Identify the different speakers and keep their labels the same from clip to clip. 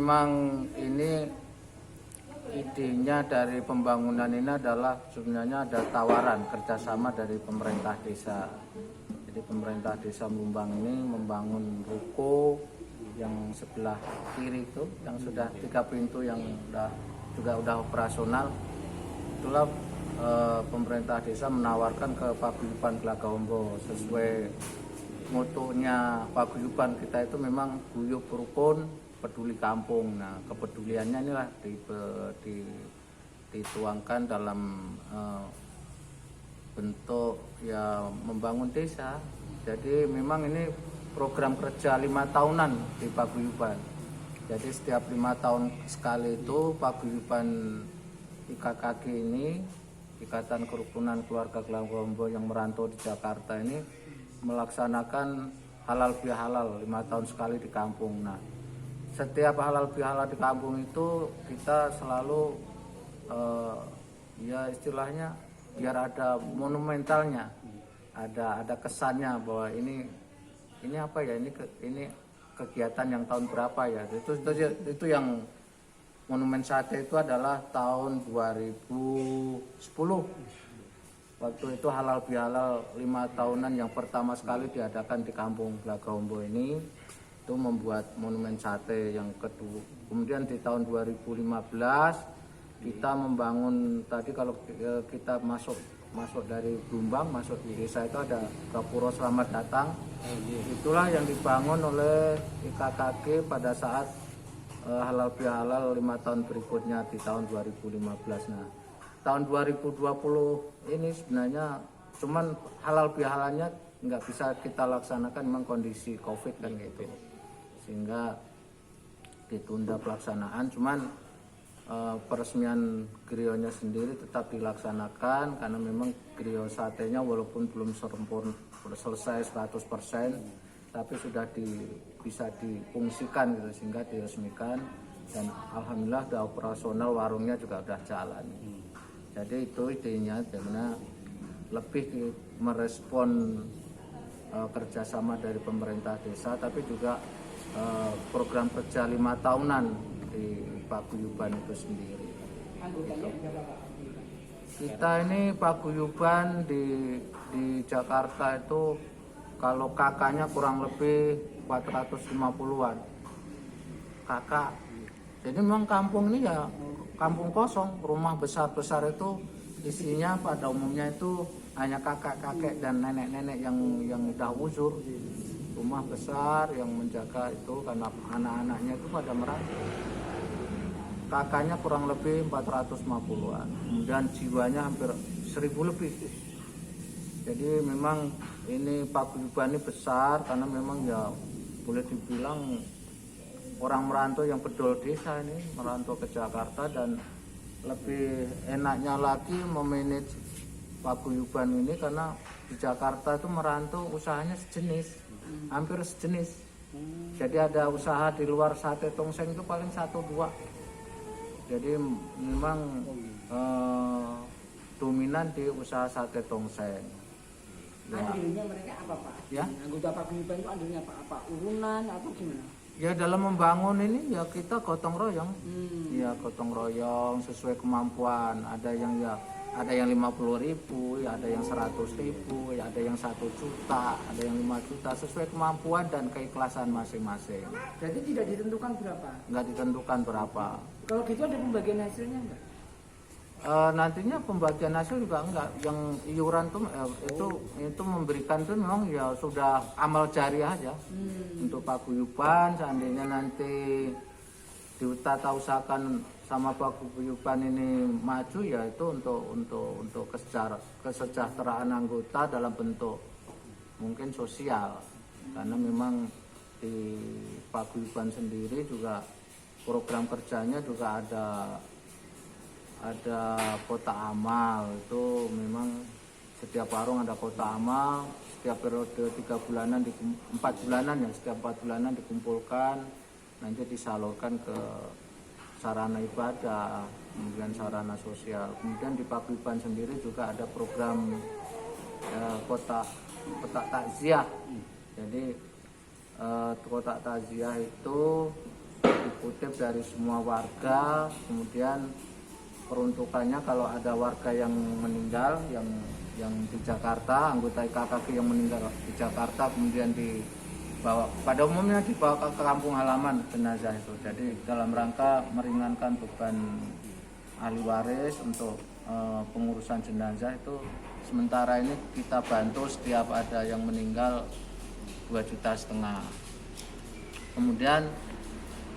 Speaker 1: memang ini idenya dari pembangunan ini adalah sebenarnya ada tawaran kerjasama dari pemerintah desa. Jadi pemerintah desa Mumbang ini membangun ruko yang sebelah kiri itu, yang sudah 3 pintu yang udah operasional. Itulah pemerintah desa menawarkan ke Paguyuban Glagahombo sesuai motonya Paguyuban kita itu memang guyup rukun peduli kampung. Nah, kepeduliannya inilah dituangkan dalam bentuk ya membangun desa. Jadi memang ini program kerja 5 tahunan di Paguyuban. Jadi setiap 5 tahun sekali itu Paguyuban IKKG ini, Ikatan Kerukunan Keluarga Glagahombo yang merantau di Jakarta ini melaksanakan halal bihalal 5 tahun sekali di kampung. Nah, setiap halal bihalal di kampung itu kita selalu ya istilahnya biar ada monumentalnya, ada kesannya bahwa ini apa ya, ini kegiatan yang tahun berapa ya. Itu yang monumen sate itu adalah tahun 2010. Waktu itu halal bihalal 5 tahunan yang pertama sekali diadakan di kampung Glagahombo ini, itu membuat monumen sate yang kedua. Kemudian di tahun 2015 kita membangun, tadi kalau kita masuk dari Bumbang, masuk di desa itu ada Gapura Selamat Datang. Itulah yang dibangun oleh IKKG pada saat halal bihalal 5 tahun berikutnya di tahun 2015. Nah, tahun 2020 ini sebenarnya cuman halal bihalalnya nggak bisa kita laksanakan, memang kondisi COVID kan gitu, sehingga ditunda pelaksanaan. Cuman peresmian grionya sendiri tetap dilaksanakan karena memang grio satenya walaupun belum selesai 100%, tapi sudah bisa difungsikan gitu, sehingga diresmikan dan alhamdulillah udah operasional, warungnya juga udah jalan. Jadi itu idenya, dimana lebih merespon kerjasama dari pemerintah desa, tapi juga program kerja 5 tahunan di Paguyuban itu sendiri. Gitu. Kita ini Paguyuban di Jakarta itu kalau kakaknya kurang lebih 450-an kakak. Jadi memang kampung ini ya kampung kosong, rumah besar-besar itu isinya pada umumnya itu hanya kakak-kakek dan nenek-nenek yang udah uzur. Rumah besar yang menjaga itu karena anak-anaknya itu pada merantau. Kakaknya kurang lebih 450-an, kemudian jiwanya hampir 1000 lebih. Jadi memang ini Paguyuban ini besar karena memang ya boleh dibilang orang merantau yang bedol desa ini merantau ke Jakarta, dan lebih enaknya lagi memanage Paguyuban ini karena di Jakarta itu merantau usahanya sejenis, hampir sejenis. Jadi ada usaha di luar sate tongseng itu paling 1-2. Jadi memang dominan di usaha sate tongseng.
Speaker 2: Ya. Andilnya mereka apa Pak?
Speaker 1: Ya?
Speaker 2: Anggota Paguyuban itu andilnya apa? Urunan atau gimana?
Speaker 1: Ya dalam membangun ini ya kita gotong royong. Ya gotong royong sesuai kemampuan. Ada yang 50.000, ya ada yang 100.000, ya ada yang 1 juta, ada yang 5 juta, sesuai kemampuan dan keikhlasan masing-masing.
Speaker 2: Jadi tidak ditentukan berapa?
Speaker 1: Nggak ditentukan berapa.
Speaker 2: Kalau gitu ada pembagian hasilnya enggak?
Speaker 1: Nantinya pembagian hasil juga enggak. Yang iuran tuh itu memberikan tuh memang ya sudah amal jariah aja untuk Paguyuban. Seandainya nanti diutata usahakan sama Paguyuban ini maju, ya itu untuk kesejahteraan anggota dalam bentuk mungkin sosial, karena memang di Paguyuban sendiri juga program kerjanya juga ada kota amal. Itu memang setiap warung ada kota amal, setiap periode 3 bulanan 4 bulanan ya, setiap 4 bulanan dikumpulkan, nanti disalurkan ke sarana ibadah, kemudian sarana sosial. Kemudian di Paguyuban sendiri juga ada program kotak takziah. Jadi kotak takziah itu dikutip dari semua warga, kemudian peruntukannya kalau ada warga yang meninggal yang di Jakarta, anggota IKKG yang meninggal di Jakarta, kemudian dibawa, pada umumnya dibawa ke kampung halaman jenazah itu. Jadi dalam rangka meringankan beban ahli waris untuk pengurusan jenazah itu, sementara ini kita bantu setiap ada yang meninggal 2,5 juta. Kemudian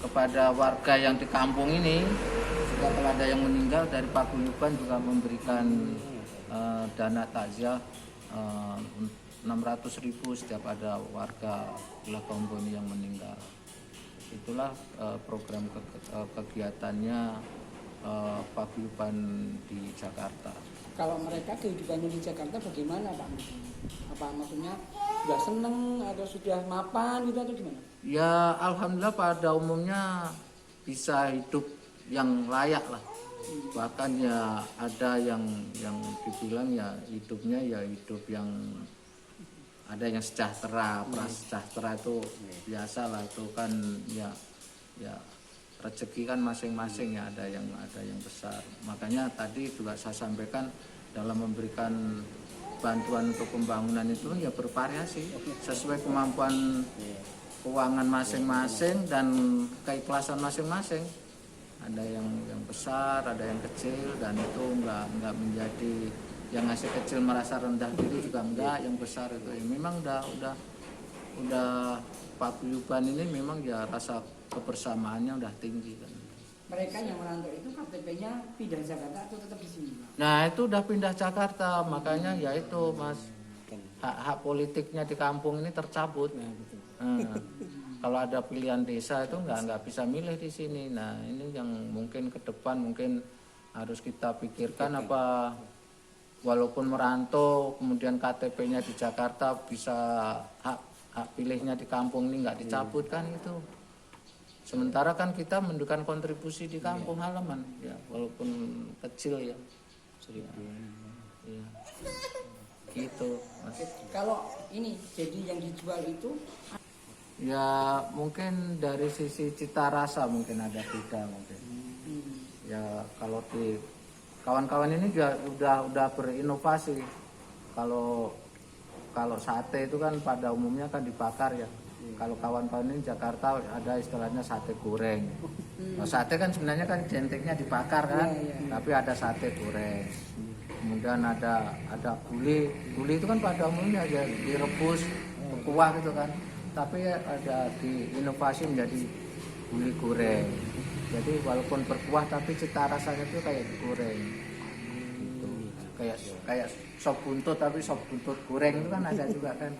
Speaker 1: kepada warga yang di kampung ini, jika kalau ada yang meninggal, dari Paguyuban juga memberikan dana takziah 600.000 setiap ada warga Lakomboni yang meninggal. Itulah program kegiatannya Paguyuban di Jakarta.
Speaker 2: Kalau mereka kehidupannya di Jakarta bagaimana Pak? Apa maksudnya sudah seneng atau sudah mapan gitu atau gimana?
Speaker 1: Ya alhamdulillah pada umumnya bisa hidup yang layak lah. Bahkan ya ada yang dibilang ya hidupnya ya hidup yang ada yang sejahtera, prasejahtera itu biasa lah, itu kan ya rezeki kan masing-masing ya, ada yang besar. Makanya tadi juga saya sampaikan dalam memberikan bantuan untuk pembangunan itu ya bervariasi sesuai kemampuan keuangan masing-masing dan keikhlasan masing-masing. Ada yang besar, ada yang kecil, dan itu enggak menjadi yang ngasih kecil merasa rendah diri juga enggak, yang besar itu ya memang udah Paguyuban ini memang ya rasa kebersamaannya udah tinggi kan.
Speaker 2: Mereka yang merantau itu KTP-nya pindah Jakarta atau tetap di sini?
Speaker 1: Nah itu udah pindah Jakarta, makanya ya itu Mas, hak politiknya di kampung ini tercabut. Kalau ada pilihan desa itu nggak bisa milih di sini. Nah ini yang mungkin ke depan mungkin harus kita pikirkan, apa walaupun merantau kemudian KTP-nya di Jakarta bisa hak pilihnya di kampung ini nggak dicabut kan itu. Sementara kan kita memberikan kontribusi di kampung halaman ya, walaupun kecil ya. Ya. Gitu Mas.
Speaker 2: Kalau ini jadi yang dijual itu
Speaker 1: Ya mungkin dari sisi cita rasa mungkin ada beda mungkin. Ya kalau di kawan-kawan ini juga udah berinovasi. Kalau sate itu kan pada umumnya kan dibakar ya. Kalau kawan-kawan ini Jakarta ada istilahnya sate goreng. Nah, sate kan sebenarnya kan jentiknya dibakar kan, tapi ada sate goreng. Kemudian ada guli itu kan pada umumnya ya direbus kuah gitu kan. Tapi ada diinovasi menjadi guli goreng. Jadi walaupun berkuah tapi cita rasanya itu kayak digoreng. Gitu. Kayak sop buntut tapi sop buntut goreng itu kan ada juga kan.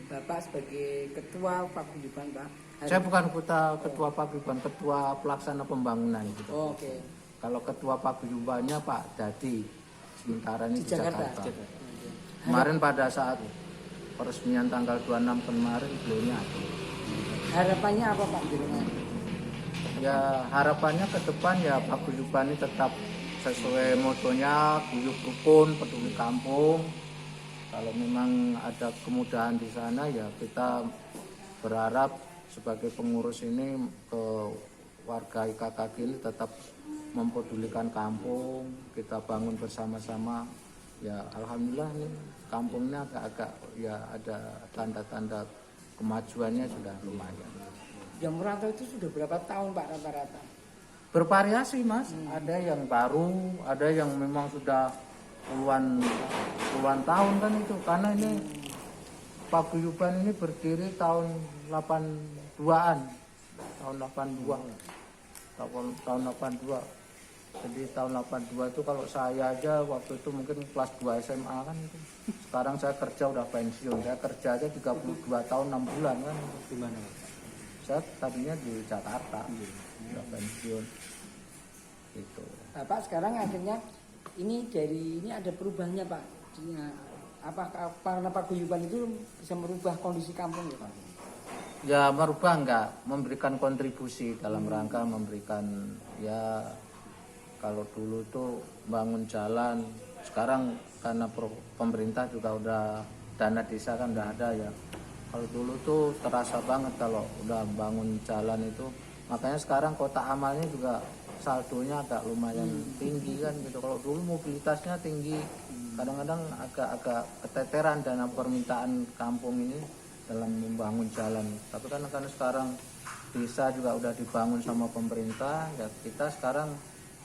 Speaker 2: Bapak sebagai ketua Paguyuban Pak?
Speaker 1: Saya bukan ketua Paguyuban, ketua pelaksana pembangunan gitu.
Speaker 2: Oh, oke.
Speaker 1: Kalau ketua Paguyubannya Pak Dadi, sementara ini di Jakarta. Kemarin pada saat peresmian tanggal 26 kemarin beliaunya ada.
Speaker 2: Harapannya apa Pak?
Speaker 1: Ya harapannya ke depan ya Paguyuban ini tetap sesuai motonya guyup rukun peduli kampung. Kalau memang ada kemudahan di sana ya kita berharap sebagai pengurus ini ke warga IKKG ini tetap mempedulikan kampung, kita bangun bersama-sama. Ya alhamdulillah nih kampungnya agak ya ada tanda-tanda kemajuannya sudah lumayan.
Speaker 2: Yang merantau itu sudah berapa tahun Pak rata-rata?
Speaker 1: Bervariasi Mas, ada yang baru, ada yang memang sudah puluhan tahun kan itu, karena ini Paguyuban ini berdiri tahun 82-an, tahun 82. Jadi tahun 82 itu kalau saya aja waktu itu mungkin kelas 2 SMA kan itu. Sekarang saya kerja udah pensiun, saya kerja aja 32 tahun 6 bulan kan.
Speaker 3: Di mana?
Speaker 1: Saya tadinya di Jakarta, udah pensiun. Gitu.
Speaker 2: Bapak sekarang akhirnya ini ada perubahannya Pak. Karena Paguyuban itu bisa merubah kondisi kampung ya Pak?
Speaker 1: Ya merubah enggak, memberikan kontribusi dalam rangka memberikan ya, kalau dulu tuh bangun jalan, sekarang karena pemerintah juga udah dana desa kan udah ada ya. Kalau dulu tuh terasa banget kalau udah bangun jalan itu Makanya sekarang kotak amalnya juga saldonya agak lumayan tinggi kan gitu. Kalau dulu mobilitasnya tinggi, kadang-kadang agak keteteran dana permintaan kampung ini dalam membangun jalan. Tapi kan karena sekarang desa juga udah dibangun sama pemerintah, ya kita sekarang,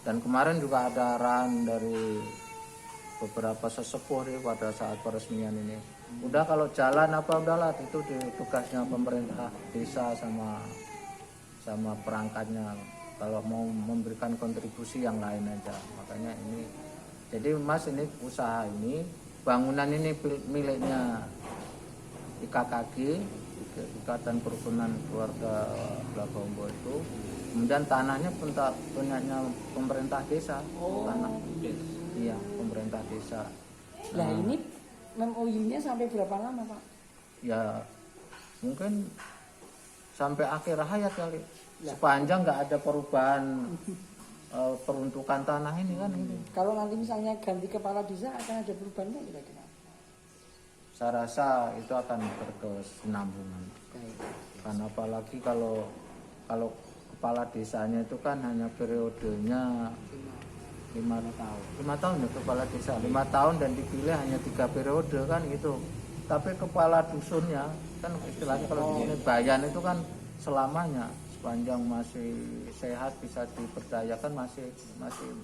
Speaker 1: dan kemarin juga ada arahan dari beberapa sesepuh nih pada saat peresmian ini. Udah kalau jalan apa udahlah itu tugasnya pemerintah desa sama perangkatnya. Kalau mau memberikan kontribusi yang lain aja. Makanya ini, jadi Mas ini usaha ini, bangunan ini miliknya IKKG, Ikatan Kerukunan Keluarga Blagombo itu. Kemudian tanahnya punyanya pemerintah desa. Tanah. Iya, pemerintah desa.
Speaker 2: Nah ini MOU-nya sampai berapa lama Pak?
Speaker 1: Ya mungkin sampai akhir hayat kali. Sepanjang nggak ada perubahan peruntukan tanah ini kan ini.
Speaker 2: Kalau nanti misalnya ganti kepala desa akan ada perubahan nggak kira-kira?
Speaker 1: Saya rasa itu akan berkesinambungan. Karena apalagi kalau kepala desanya itu kan hanya periodenya 5 tahun ya kepala desa, 5 tahun dan dipilih hanya 3 periode kan gitu. Tapi kepala dusunnya kan istilahnya kalau di sini bayan itu kan selamanya, sepanjang masih sehat bisa diperdayakan masih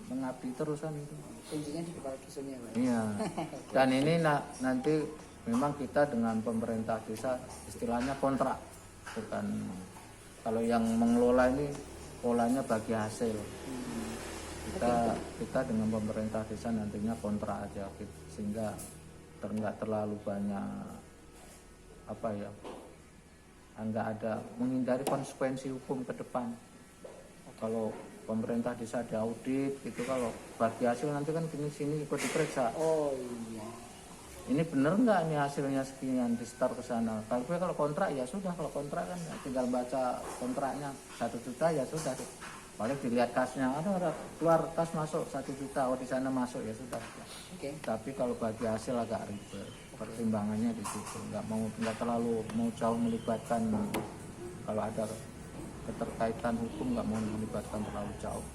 Speaker 1: mengabdi terus kan itu.
Speaker 2: Kuncinya di kepala dusunnya Pak.
Speaker 1: Iya. Dan ini nanti memang kita dengan pemerintah desa istilahnya kontrak, bukan kalau yang mengelola ini polanya bagi hasil. Kita dengan pemerintah desa nantinya kontrak aja gitu, sehingga nggak terlalu banyak nggak ada, menghindari konsekuensi hukum ke depan. Kalau pemerintah desa diaudit gitu, kalau bagi hasil nanti kan sini ikut diperiksa.
Speaker 2: Oh iya.
Speaker 1: Ini bener nggak nih hasilnya sekian di store ke sana. Kalau kontrak ya sudah, kalau kontrak kan tinggal baca kontraknya 1 juta ya sudah. Paling dilihat kasnya, ada keluar kas masuk 1 juta, oh di sana masuk ya sudah.
Speaker 2: Oke.
Speaker 1: Tapi kalau bagi hasil agak ribet, pertimbangannya di situ. Nggak terlalu mau jauh melibatkan, kalau ada keterkaitan hukum nggak mau melibatkan terlalu jauh.